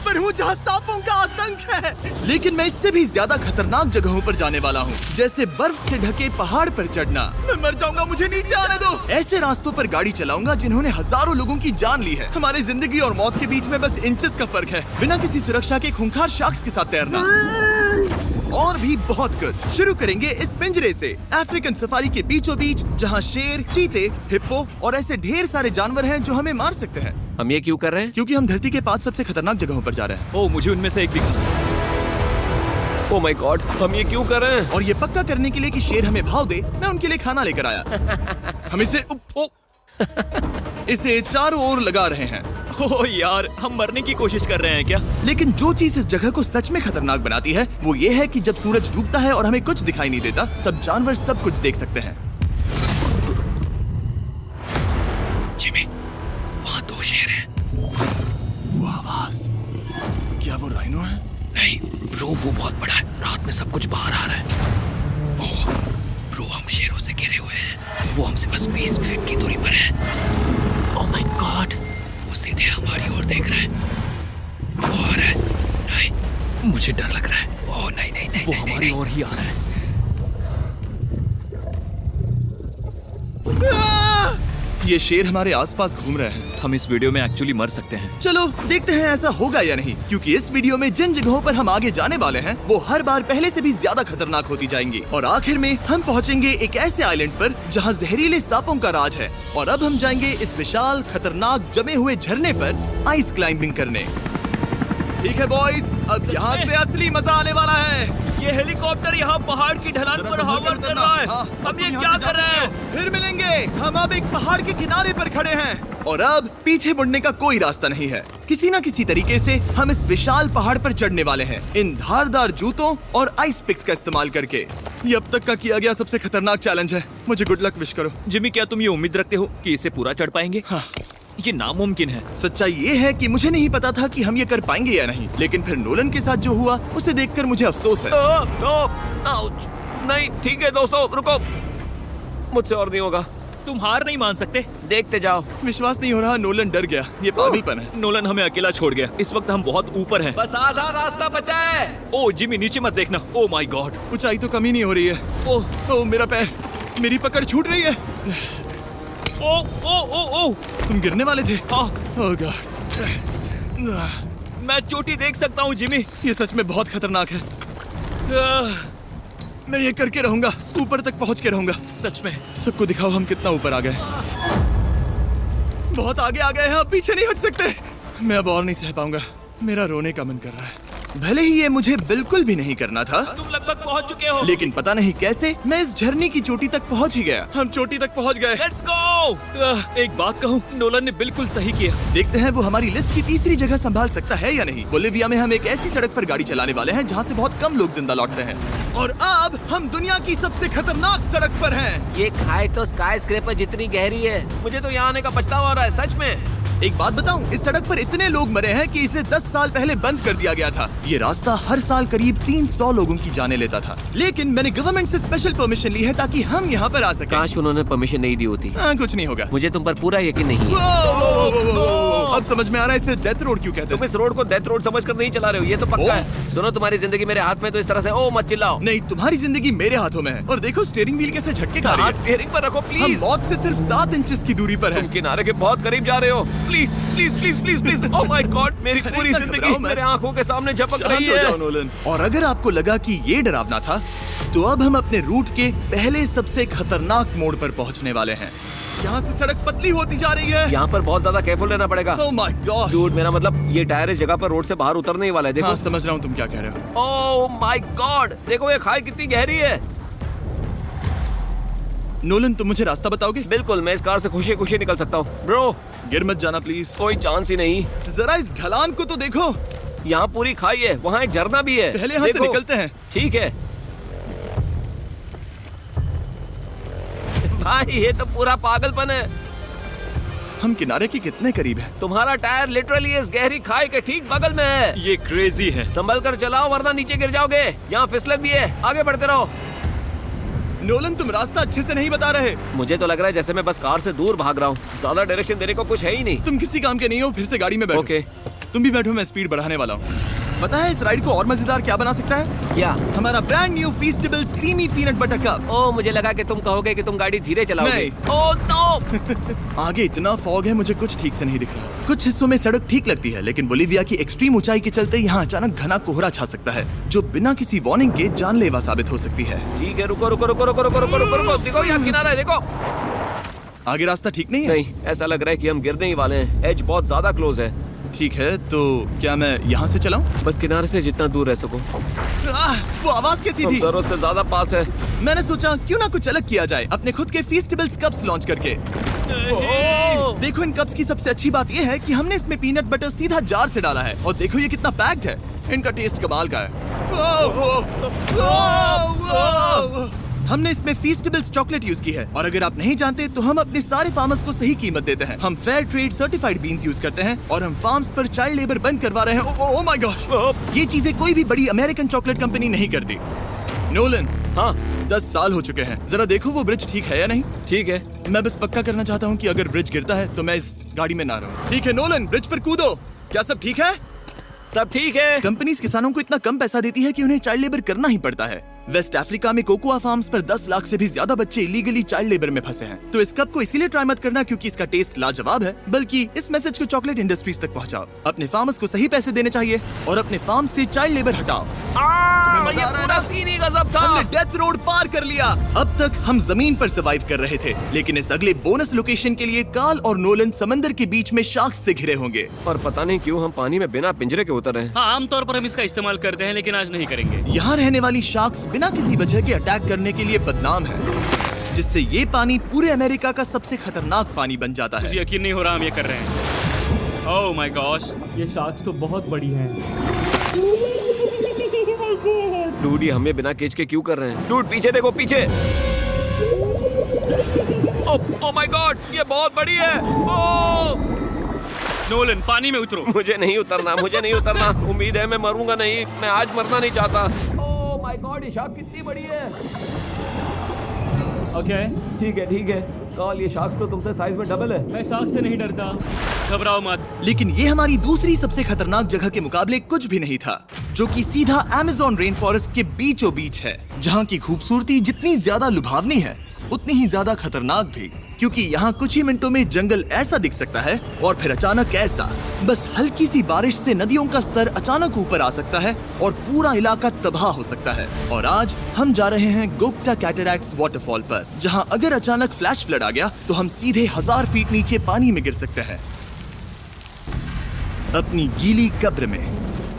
पर हूँ जहाँ सांपों का आतंक है, लेकिन मैं इससे भी ज्यादा खतरनाक जगहों पर जाने वाला हूँ, जैसे बर्फ से ढके पहाड़ पर चढ़ना। मैं मर जाऊंगा, मुझे नीचे आने दो। ऐसे रास्तों पर गाड़ी चलाऊंगा जिन्होंने हजारों लोगों की जान ली है। हमारी जिंदगी और मौत के बीच में बस इंचेस का फर्क है। बिना किसी सुरक्षा के खूंखार शार्क्स के साथ तैरना और भी बहुत कुछ। शुरू करेंगे इस पिंजरे से, अफ्रीकन सफारी के बीचों बीच, जहाँ शेर, चीते, हिप्पो और ऐसे ढेर सारे जानवर हैं जो हमें मार सकते हैं। हम ये क्यों कर रहे हैं? क्योंकि हम धरती के 5 सबसे खतरनाक जगहों पर जा रहे हैं। ओह, मुझे उनमें से एक दिखा। ओह माय गॉड, हम ये क्यों कर रहे हैं? और ये पक्का करने के लिए कि शेर हमें भाव दे, मैं उनके लिए खाना लेकर आया। हम इसे चारों ओर लगा रहे हैं। ओह यार, हम मरने की कोशिश कर रहे हैं क्या? लेकिन जो चीज इस जगह को सच में खतरनाक बनाती है वो ये है कि जब सूरज डूबता है और हमें कुछ दिखाई नहीं देता, तब जानवर सब कुछ देख सकते हैं। जिमी, वहाँ 2 शेर हैं। वो आवाज, क्या वो राइनो है? नहीं ब्रो, वो बहुत बड़ा है। रात में सब कुछ बाहर आ रहा है। ओह ब्रो, हम शेरों से घिरे हुए हैं। वो हमसे बस 20 फीट की दूरी पर है। ओह माय गॉड, वो सीधे हमारी ओर देख रहा है। वो आ रहा है। नहीं, मुझे डर लग रहा है। ओह नहीं नहीं नहीं, वो नहीं, हमारी नहीं। ओर ही आ रहा है। ये शेर हमारे आसपास घूम रहे हैं। हम इस वीडियो में एक्चुअली मर सकते हैं। चलो देखते हैं ऐसा होगा या नहीं, क्योंकि इस वीडियो में जिन जगहों पर हम आगे जाने वाले हैं वो हर बार पहले से भी ज्यादा खतरनाक होती जाएंगी। और आखिर में हम पहुंचेंगे एक ऐसे आइलैंड पर जहां जहरीले सांपों का राज है। और अब हम जाएंगे इस विशाल खतरनाक जमे हुए झरने पर आइस क्लाइंबिंग करने। ठीक है बॉयज, अब यहाँ से असली मजा आने वाला है। ये हेलीकॉप्टर यहाँ पहाड़ की ढलान पर हॉवर कर रहा है। हम ये क्या कर रहे हैं? फिर मिलेंगे। हम अब एक पहाड़ के किनारे पर खड़े हैं और अब पीछे मुड़ने का कोई रास्ता नहीं है। किसी न किसी तरीके से हम इस विशाल पहाड़ पर चढ़ने वाले हैं, इन धारदार जूतों और आइस पिक्स का इस्तेमाल करके। ये अब तक का किया गया सबसे खतरनाक चैलेंज है। मुझे गुड लक विश करो। जिमी, क्या तुम ये उम्मीद रखते हो कि इसे पूरा चढ़ पाएंगे? हाँ। ये नामुमकिन है। सच्चाई ये है कि मुझे नहीं पता था कि हम ये कर पाएंगे या नहीं, लेकिन फिर नोलन के साथ जो हुआ उसे देखकर मुझे अफसोस है। आउच। नहीं ठीक है दोस्तों, रुको, मुझसे और नहीं होगा। तुम हार नहीं मान सकते। देखते जाओ। विश्वास नहीं हो रहा, नोलन डर गया। ये पागलपन है। नोलन हमें अकेला छोड़ गया। इस वक्त हम बहुत ऊपर हैं। बस आधा रास्ता बचा है। ओह जिमी, नीचे मत देखना। Oh my God. ऊंचाई तो कमी नहीं हो रही है। ओह मेरा पैर, मेरी पकड़ छूट रही है। ओह ओह ओह ओह, तुम गिरने वाले थे। हाँ, ओह गॉड। मैं चोटी देख सकता हूँ जिमी। ये सच में बहुत खतरनाक है। आह, मैं ये करके रहूंगा, ऊपर तक पहुंच के रहूंगा। सच में। सबको दिखाओ हम कितना ऊपर आ गए। बहुत आगे आ गए हैं, अब पीछे नहीं हट सकते। मैं अब और नहीं सह पाऊंगा। मेरा रोने का मन कर रहा है। भले ही ये मुझे बिल्कुल भी नहीं करना था, तुम लगभग पहुँच चुके हो। लेकिन पता नहीं कैसे मैं इस झरने की चोटी तक पहुंच ही गया। हम चोटी तक पहुंच गए। Let's go. एक बात कहूँ, नोलन ने बिल्कुल सही किया। देखते हैं वो हमारी लिस्ट की तीसरी जगह संभाल सकता है या नहीं। बोलिविया में हम एक ऐसी सड़क पर गाड़ी चलाने वाले हैं जहाँ से बहुत कम लोग जिंदा लौटते हैं। और अब हम दुनिया की सबसे खतरनाक सड़क पर हैं। ये खाई तो स्काई स्क्रैपर जितनी गहरी है। मुझे तो यहाँ आने का पछतावा हो रहा है, सच में। एक बात बताऊं, इस सड़क पर इतने लोग मरे हैं कि इसे 10 साल पहले बंद कर दिया गया था। ये रास्ता हर साल करीब 300 लोगों की जाने लेता था, लेकिन मैंने गवर्नमेंट से स्पेशल परमिशन ली है ताकि हम यहाँ पर आ सकें। काश उन्होंने परमिशन नहीं दी होती। कुछ नहीं होगा। मुझे तुम पर पूरा यकीन नहीं है। अब समझ में आ रहा है इसे डेथ रोड क्यों कहते तुम हैं। इस रोड को डेथ रोड समझकर नहीं चला रहे हो, ये तो पक्का है। सुनो, तुम्हारी जिंदगी मेरे हाथ में, तो इस तरह से ओ मत चिल्लाओ। नहीं, तुम्हारी जिंदगी मेरे हाथों में है। और देखो स्टीयरिंग व्हील कैसे झटके खा रही हाथ है। स्टीयरिंग पर रखो हम प्लीज। मौत से सिर्फ 7 इंचेस की दूरी पर तुम हैं। किनारे के बहुत करीब जा रहे हो। Please please please please please. Oh my God, मेरी अरे पूरी इतना जिंदगी घबराओ मत। मेरे आंखों के सामने झपक शांत रही हो जाओ है। नोलन। और अगर आपको लगा कि ये डरावना था, तो अब हम अपने रूट के पहले सबसे खतरनाक मोड़ पर पहुंचने वाले हैं। यहाँ से सड़क पतली होती जा रही है। यहाँ पर बहुत ज्यादा केयरफुल रहना पड़ेगा। Oh my God. डूड, मेरा मतलब ये टायर इस जगह पर रोड से बाहर उतरने ही वाला है। देखो। हाँ, समझ रहा हूँ तुम क्या कह रहे हो। ओह माय गॉड, देखो ये खाई कितनी गहरी है। नोलन, तुम मुझे रास्ता बताओगे? बिल्कुल, मैं इस कार से खुशी खुशी निकल सकता हूँ। ब्रो, गिर मत जाना प्लीज। कोई चांस ही नहीं। जरा इस ढलान को तो देखो। यहाँ पूरी खाई है, वहाँ एक झरना भी है। पहले यहाँ से देखो। निकलते हैं। ठीक है भाई, ये तो पूरा पागलपन है। हम किनारे के कितने करीब हैं? तुम्हारा टायर लिटरली इस गहरी खाई के ठीक बगल में है। ये क्रेजी है। संभल कर चलाओ वरना नीचे गिर जाओगे। यहाँ फिसलन भी है, आगे बढ़ते रहो। नोलन, तुम रास्ता अच्छे से नहीं बता रहे। मुझे तो लग रहा है जैसे मैं बस कार से दूर भाग रहा हूँ। ज्यादा डायरेक्शन देने को कुछ है ही नहीं। तुम किसी काम के नहीं हो, फिर से गाड़ी में बैठो। ओके। तुम भी बैठो, मैं स्पीड बढ़ाने वाला हूँ। पता है इस राइड को और मजेदार क्या बना सकता है? क्या? हमारा brand new Feastable creamy peanut butter cup. ओ, मुझे लगा कि तुम कहोगे कि तुम गाड़ी धीरे चलाओगे। नहीं। Oh no! आगे इतना फॉग है, मुझे कुछ ठीक से नहीं दिख रहा। कुछ हिस्सों में सड़क ठीक लगती है, लेकिन बोलीविया की एक्सट्रीम ऊंचाई के चलते यहाँ अचानक घना कोहरा छा सकता है, जो बिना किसी वार्निंग के जानलेवा साबित हो सकती है। ठीक है, रुको रुको रुको रुको रुको रुको रुको रुको, देखो यहाँ किनारा है, देखो। आगे रास्ता ठीक नहीं है? नहीं, ऐसा लग रहा है कि हम गिरने ही वाले हैं। एज बहुत ज्यादा क्लोज है। ठीक है, तो क्या मैं यहाँ से चलाऊं? बस किनारे से जितना दूर रह सको। वो आवाज कैसी हम थी? जरूरत से ज्यादा पास है। मैंने सोचा क्यों ना कुछ अलग किया जाए, अपने खुद के फीस्टेबल्स कप्स लॉन्च करके। देखो इन कप्स की सबसे अच्छी बात ये है कि हमने इसमें पीनट बटर सीधा जार से डाला है, और देखो ये कितना पैक्ड है। इनका टेस्ट कमाल का है। हमने इसमें फीस्टेबल्स चॉकलेट यूज की है, और अगर आप नहीं जानते तो हम अपने सारे फार्मर्स को सही कीमत देते हैं। हम fair trade certified beans use करते हैं, और हम फार्म्स पर चाइल्ड लेबर बंद करवा रहे हैं। ओह माय गॉश, ये चीजें कोई भी बड़ी अमेरिकन चॉकलेट कंपनी नहीं करती। नोलन, हाँ 10 साल हो चुके हैं, जरा देखो वो ब्रिज ठीक है या नहीं। ठीक है। मैं बस पक्का करना चाहता हूँ कि अगर ब्रिज गिरता है तो मैं इस गाड़ी में ना रहूं। ठीक है नोलन, ब्रिज पर कूदो। क्या सब ठीक है? सब ठीक है। कंपनीज किसानों को इतना कम पैसा देती है कि उन्हें चाइल्ड लेबर करना ही पड़ता है। वेस्ट अफ्रीका में कोकोआ फार्म्स पर 10 लाख से भी ज्यादा बच्चे इलीगली चाइल्ड लेबर में फंसे हैं। तो इस कप को इसीलिए ट्राई मत करना क्योंकि इसका टेस्ट लाजवाब है, बल्कि इस मैसेज को चॉकलेट इंडस्ट्रीज तक पहुंचाओ। अपने फार्मर्स को सही पैसे देने चाहिए और अपने फार्म से चाइल्ड लेबर हटाओ। ये पूरा सीन ही गजब था। हमने डेथ रोड पार कर लिया। अब तक हम जमीन पर सर्वाइव कर रहे थे, लेकिन इस अगले बोनस लोकेशन के लिए कार्ल और नोलन समंदर के बीच में शार्क्स से घिरे होंगे। और पता नहीं क्यों हम पानी में बिना पिंजरे के उतर रहे हैं। हाँ, आमतौर पर हम इसका इस्तेमाल करते हैं, लेकिन आज नहीं करेंगे। यहाँ रहने वाली शार्क्स बिना किसी वजह के अटैक करने के लिए बदनाम है, जिससे ये पानी पूरे अमेरिका का सबसे खतरनाक पानी बन जाता मुझे है। यकीन नहीं हो रहा हम ये कर रहे हैं। ओह माय गॉश, ये शार्क्स तो बहुत बड़ी हैं। डूड, ये हमें बिना केज के क्यों कर रहे हैं? डूड पीछे देखो, पीछे। ओह माय गॉड, ये बहुत बड़ी है। ओह नोलन, पानी में उतरो। मुझे नहीं उतरना, मुझे नहीं उतरना। उम्मीद है मैं मरूंगा नहीं। मैं आज मरना नहीं चाहता। ओह माय गॉड, ये शार्क कितनी बड़ी है। ओके, ठीक है ठीक है। कार्ल, ये शार्क्स तो तुमसे साइज में डबल है। मैं शार्क से नहीं डरता, घबराओ मत। लेकिन ये हमारी दूसरी सबसे खतरनाक जगह के मुकाबले कुछ भी नहीं था, जो कि सीधा अमेज़न रेन फॉरेस्ट के बीचों बीच है, जहाँ की खूबसूरती जितनी ज्यादा लुभावनी है उतनी ही ज्यादा खतरनाक भी, क्योंकि यहाँ कुछ ही मिनटों में जंगल ऐसा दिख सकता है और फिर अचानक ऐसा। बस हल्की सी बारिश से नदियों का स्तर अचानक ऊपर आ सकता है और पूरा इलाका तबाह हो सकता है। और आज हम जा रहे हैं गोक्टा कैटरैक्ट्स वाटरफॉल पर, जहाँ अगर अचानक फ्लैश फ्लड आ गया तो हम सीधे 1000 फीट नीचे पानी में गिर सकते हैं, अपनी गीली कब्र में।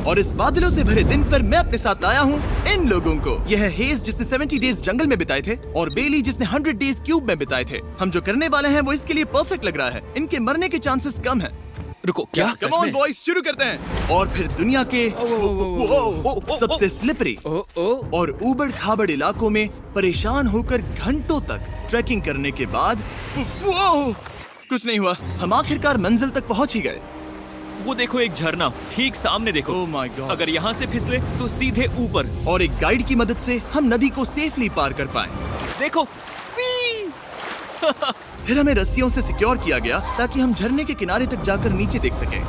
और इस बादलों से भरे दिन पर मैं अपने साथ लाया हूँ इन लोगों को। यह है हेज जिसने 70 डेज जंगल में बिताए थे, और बेली जिसने 100 डेज क्यूब में बिताए थे। हम जो करने वाले हैं वो इसके लिए परफेक्ट लग रहा है। इनके मरने के चांसेस कम हैं। रुको, क्या? कम ऑन बॉयज, शुरू करते हैं। और फिर दुनिया के सबसे स्लिपरी और ऊबड़ खाबड़ इलाकों में परेशान होकर घंटों तक ट्रैकिंग करने के बाद कुछ नहीं हुआ, हम आखिरकार मंजिल तक पहुंच ही गए। वो देखो, एक झरना ठीक सामने देखो। Oh my God! अगर यहाँ से फिसले तो सीधे ऊपर। और एक गाइड की मदद से हम नदी को सेफली पार कर पाए। देखो। फिर हमें रस्सियों से सिक्योर किया गया ताकि हम झरने के किनारे तक जाकर नीचे देख सकें।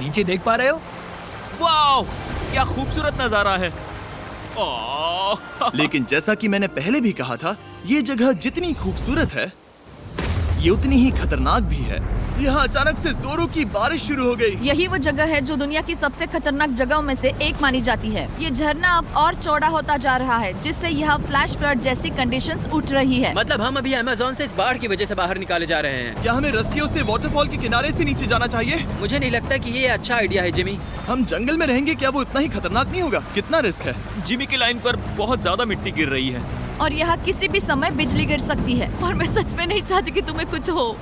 नीचे देख पा रहे हो? वाओ, क्या खूबसूरत नजारा है। ओह। लेकिन जैसा कि मैंने पहले भी कहा था, ये जगह जितनी खूबसूरत है ये उतनी ही खतरनाक भी है। यहाँ अचानक से जोरों की बारिश शुरू हो गई। यही वो जगह है जो दुनिया की सबसे खतरनाक जगहों में से एक मानी जाती है। ये झरना अब और चौड़ा होता जा रहा है, जिससे यहाँ फ्लैश फ्लड जैसी कंडीशंस उठ रही है। मतलब हम अभी अमेज़न से इस बाढ़ की वजह से बाहर निकाले जा रहे हैं। क्या हमें रस्सियों से वाटरफॉल के किनारे से नीचे जाना चाहिए? मुझे नहीं लगता कि ये अच्छा आइडिया है जिमी। हम जंगल में रहेंगे, क्या वो उतना ही खतरनाक नहीं होगा? कितना रिस्क है। जिमी की लाइन पर बहुत ज्यादा मिट्टी गिर रही है, और यहाँ किसी भी समय बिजली गिर सकती है, और मैं सच में नहीं चाहती कि तुम्हें कुछ हो।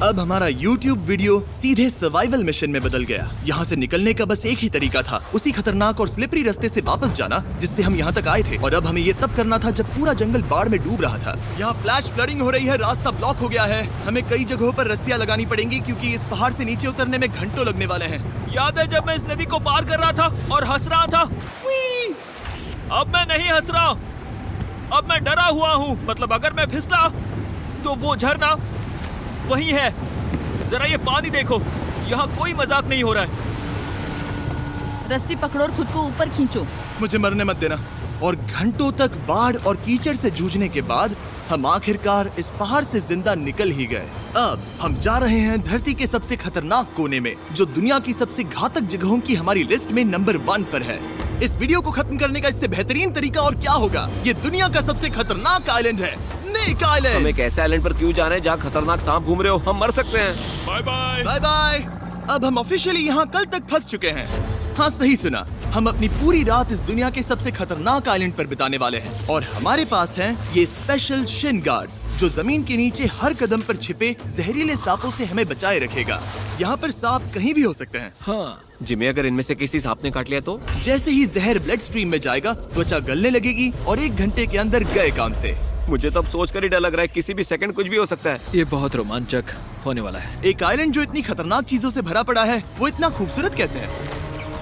अब हमारा YouTube वीडियो सीधे सर्वाइवल मिशन में बदल गया। यहाँ से निकलने का बस एक ही तरीका था, उसी खतरनाक और स्लिपरी रास्ते से वापस जाना जिससे हम यहाँ तक आए थे। और अब हमें ये तब करना था जब पूरा जंगल बाढ़ में डूब रहा था। यहाँ फ्लैश फ्लडिंग हो रही है, रास्ता ब्लॉक हो गया है। हमें कई जगहों पर रस्सियाँ लगानी पड़ेंगी क्योंकि इस पहाड़ से नीचे उतरने में घंटों लगने वाले हैं। याद है जब मैं इस नदी को पार कर रहा था और हंस रहा था? अब मैं नहीं हंस रहा, अब मैं डरा हुआ हूँ। मतलब अगर मैं फिसला तो वो झरना वही है। जरा ये पानी देखो, यहाँ कोई मजाक नहीं हो रहा है। रस्सी पकड़ो और खुद को ऊपर खींचो। मुझे मरने मत देना। और घंटों तक बाढ़ और कीचड़ से जूझने के बाद हम आखिरकार इस पहाड़ से जिंदा निकल ही गए। अब हम जा रहे हैं धरती के सबसे खतरनाक कोने में, जो दुनिया की सबसे घातक जगहों की हमारी लिस्ट में नंबर 1 पर है। इस वीडियो को खत्म करने का इससे बेहतरीन तरीका और क्या होगा। ये दुनिया का सबसे खतरनाक आइलैंड है, स्नेक हम आइलैंड। एक ऐसे आइलैंड पर क्यों जा रहे हैं जहाँ खतरनाक सांप घूम रहे हो? हम मर सकते हैं। Bye bye. Bye bye. अब हम ऑफिशियली यहाँ कल तक फंस चुके हैं। हाँ, सही सुना। हम अपनी पूरी रात इस दुनिया के सबसे खतरनाक आइलैंड पर बिताने वाले हैं और हमारे पास हैं ये स्पेशल शिन गार्ड्स, जो जमीन के नीचे हर कदम पर छिपे जहरीले सांपों से हमें बचाए रखेगा। यहाँ पर सांप कहीं भी हो सकते हैं। हाँ जिमी, अगर इनमें से किसी सांप ने काट लिया तो? जैसे ही जहर ब्लड स्ट्रीम में जाएगा, त्वचा गलने लगेगी और 1 घंटे के अंदर गए काम से। मुझे तो अब सोचकर ही डर लग रहा है, किसी भी सेकंड कुछ भी हो सकता है। ये बहुत रोमांचक होने वाला है। एक आइलैंड जो इतनी खतरनाक चीजों से भरा पड़ा है, वो इतना खूबसूरत कैसे है?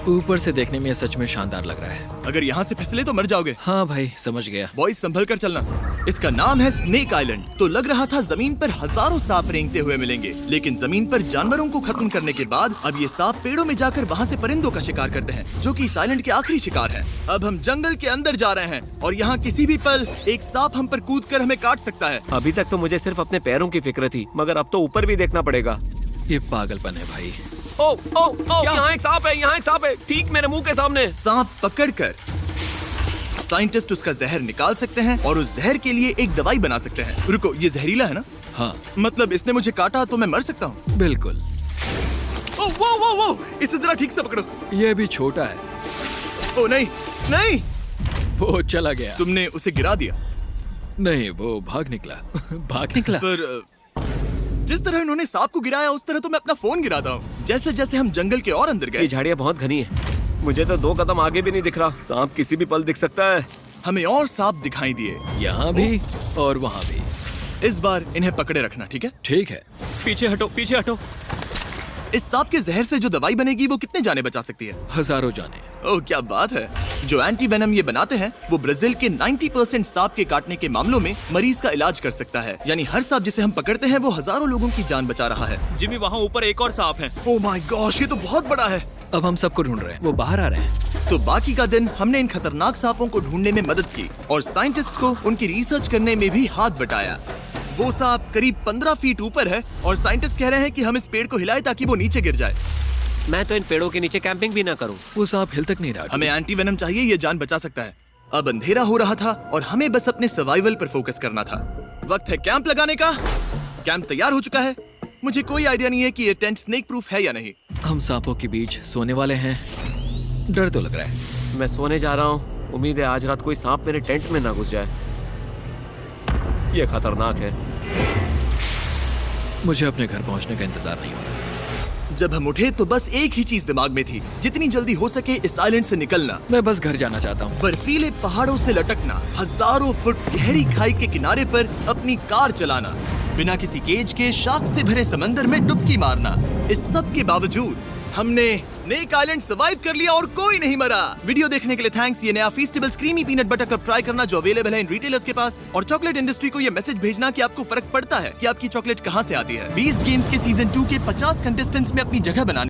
ऊपर से देखने में ये सच में शानदार लग रहा है। अगर यहाँ से फिसले तो मर जाओगे। हाँ भाई, समझ गया। बॉयज संभल कर चलना। इसका नाम है स्नेक आइलैंड। तो लग रहा था जमीन पर हजारों सांप रेंगते हुए मिलेंगे, लेकिन जमीन पर जानवरों को खत्म करने के बाद अब ये सांप पेड़ों में जाकर वहाँ से परिंदों का शिकार करते हैं, जो कि इस आइलैंड के आखिरी शिकार हैं। अब हम जंगल के अंदर जा रहे हैं और यहाँ किसी भी पल एक सांप हम पर कूद कर हमें काट सकता है। अभी तक तो मुझे सिर्फ अपने पैरों की फिक्र थी, मगर अब तो ऊपर भी देखना पड़ेगा। ये पागलपन है भाई। ओ ओ ओ, यहाँ एक सांप है, यहाँ एक सांप है, ठीक मेरे मुंह के सामने। सांप पकड़कर साइंटिस्ट उसका जहर निकाल सकते हैं और उस जहर के लिए एक दवाई बना सकते हैं। रुको, ये जहरीला है ना? हाँ मतलब इसने मुझे काटा तो मैं मर सकता हूँ? बिल्कुल। ओ, वो, इसे जरा ठीक से पकड़ो। ये भी छोटा है। ओ नहीं, नहीं, वो चला गया। तुमने उसे गिरा दिया। नहीं, वो भाग निकला। भाग निकला। पर जिस तरह इन्होंने सांप को गिराया, उस तरह तो मैं अपना फोन गिराता हूँ। जैसे जैसे हम जंगल के और अंदर ये गए, झाड़ियाँ बहुत घनी है, मुझे तो 2 कदम आगे भी नहीं दिख रहा। सांप किसी भी पल दिख सकता है। हमें और सांप दिखाई दिए। यहाँ भी और वहाँ भी। इस बार इन्हें पकड़े रखना, ठीक है? ठीक है। पीछे हटो, पीछे हटो। इस सांप के जहर से जो दवाई बनेगी, वो कितने जाने बचा सकती है? हजारों जाने। ओह, क्या बात है। जो एंटी वेनम ये बनाते हैं, वो ब्राजील के 90% सांप के काटने के मामलों में मरीज का इलाज कर सकता है। यानी हर सांप जिसे हम पकड़ते हैं, वो हजारों लोगों की जान बचा रहा है। जिमी, वहाँ ऊपर एक और सांप है। ओह माय गॉश, ये तो बहुत बड़ा है। अब हम सबको ढूंढ रहे हैं। वो बाहर आ रहे हैं। तो बाकी का दिन हमने इन खतरनाक सांपों को ढूंढने में मदद की और साइंटिस्ट को उनकी रिसर्च करने में भी हाथ बटाया। वो सांप करीब 15 फीट ऊपर है और साइंटिस्ट कह रहे हैं कि हम इस पेड़ को हिलाएं ताकि वो नीचे गिर जाए। मैं तो इन पेड़ों के नीचे कैंपिंग भी ना करूं। वो सांप हिल तक नहीं रहा। हमें एंटी वेनम चाहिए, ये जान बचा सकता है। अब अंधेरा हो रहा था और हमें बस अपने सर्वाइवल पर फोकस करना था। वक्त है कैंप लगाने का। कैंप तैयार हो चुका है। मुझे कोई आइडिया नहीं है कि ये टेंट स्नेक प्रूफ है या नहीं। हम सांपों के बीच सोने वाले हैं। डर तो लग रहा है। मैं सोने जा रहा हूँ। उम्मीद है आज रात कोई सांप मेरे टेंट में ना घुस जाए। ये खतरनाक है। मुझे अपने घर पहुंचने का इंतजार नहीं हो रहा। जब हम उठे तो बस एक ही चीज दिमाग में थी, जितनी जल्दी हो सके इस आइलैंड से निकलना। मैं बस घर जाना चाहता हूँ। बर्फीले पहाड़ों से लटकना, हजारों फुट गहरी खाई के किनारे पर अपनी कार चलाना, बिना किसी केज के शार्क से भरे समंदर में डुबकी मारना। इस सब के बावजूद हमने स्नेक आइलैंड सर्वाइव कर लिया और कोई नहीं मरा। वीडियो देखने के लिए थैंक्स। ये नया Feastables creamy peanut butter cup try करना, जो अवेलेबल है इन रिटेलर्स के पास। और चॉकलेट इंडस्ट्री को ये मैसेज भेजना कि आपको फर्क पड़ता है कि आपकी चॉकलेट कहाँ से आती है। बीस्ट गेम्स के सीजन 2 के 50 कंटेस्टेंट्स में अपनी जगह बनाने